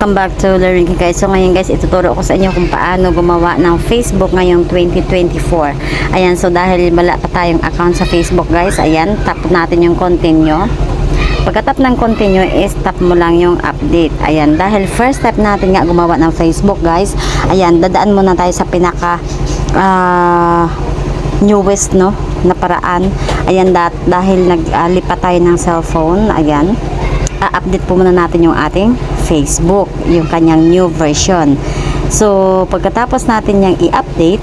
Welcome back to Learning guys. So ngayon guys, ituturo ko sa inyo kung paano gumawa ng Facebook ngayong 2024. Ayan, so dahil wala pa tayong account sa Facebook guys, ayan, tap natin yung continue. Pagka-tap ng continue is tap mo lang yung update. Ayan, dahil first step natin nga gumawa ng Facebook guys, ayan, dadaan muna tayo sa pinaka newest no na paraan. Ayan, dahil naglipat tayo ng cellphone, ayan, update po muna natin yung ating Facebook, yung kanyang new version. So pagkatapos natin yang i-update,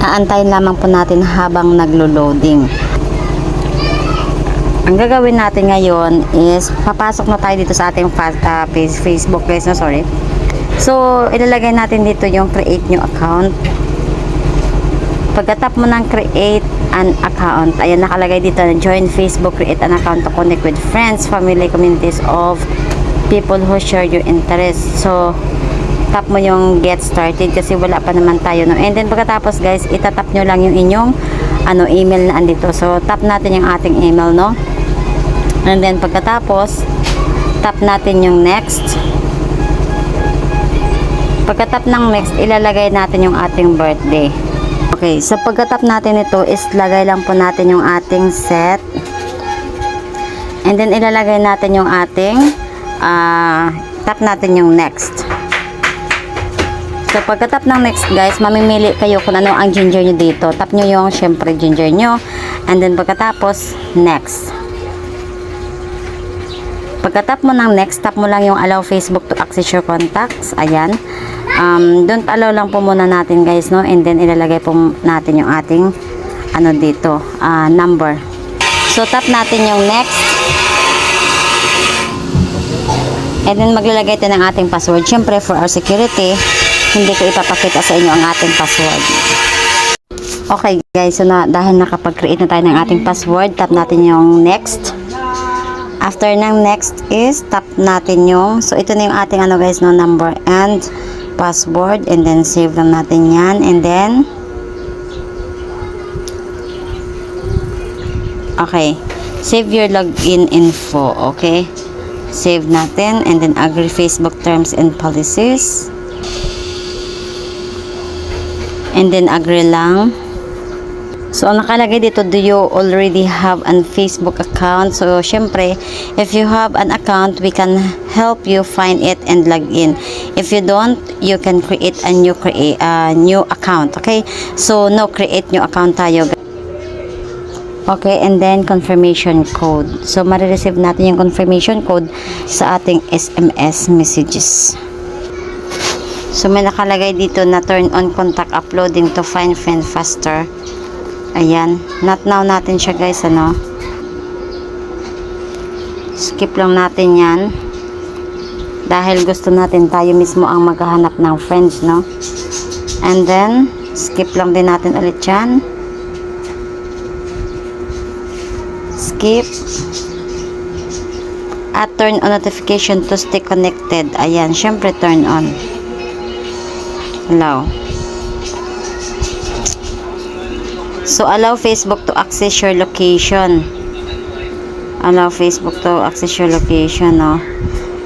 aantayin lamang po natin habang naglo-loading. Ang gagawin natin ngayon is papasok na tayo dito sa ating Facebook guys, no, sorry. So ilalagay natin dito yung create new account. Pagkatap mo ng create an account, ayan, nakalagay dito na join Facebook, create an account to connect with friends, family, communities of people who share your interest. So tap mo yung get started kasi wala pa naman tayo, no? And then pagkatapos guys, itatap nyo lang yung inyong email na andito. So tap natin yung ating email, no? And then pagkatapos tap natin yung next. Pagkatap ng next, ilalagay natin yung ating birthday. Okay, so pagkatap natin ito is lagay lang po natin yung ating set. And then ilalagay natin yung ating tap natin yung next. So pagkatap ng next guys, mamimili kayo kung ano ang ginger nyo dito. Tap nyo yung syempre ginger nyo. And then pagkatapos next. Pagkatap mo ng next, tap mo lang yung allow Facebook to access your contacts. Ayan. Don't allow lang po muna natin guys, no? And then ilalagay po natin yung ating dito, number. So tap natin yung next. And then maglalagay tayo ng ating password. Syempre for our security, hindi ko ipapakita sa inyo ang ating password. Okay guys, so dahil nakapag-create na tayo ng ating password, tap natin yung next. After ng next is tap natin yung, so ito na yung ating guys, no, number and password, and then save lang natin yan. And then okay, save your login info. Okay, save natin, and then agree Facebook terms and policies, and then agree lang. So nakalagay dito, do you already have an Facebook account? So syempre, if you have an account, we can help you find it and log in. If you don't, you can create a new account. Okay, so no, create new account tayo. Okay, and then confirmation code. So marireceive natin yung confirmation code sa ating SMS messages. So may nakalagay dito na turn on contact uploading to find friend faster. Ayan, not now natin siya guys, skip lang natin yan dahil gusto natin tayo mismo ang maghahanap ng friends, no? And then skip lang din natin ulit yan, skip at turn on notification to stay connected. Ayan, syempre turn on, allow. So allow Facebook to access your location. Allow Facebook to access your location, no?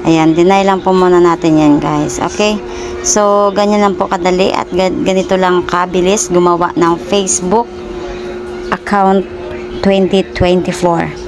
Ayan, deny lang po muna natin yan guys. Okay, so ganyan lang po kadali at ganito lang kabilis gumawa ng Facebook account 2024.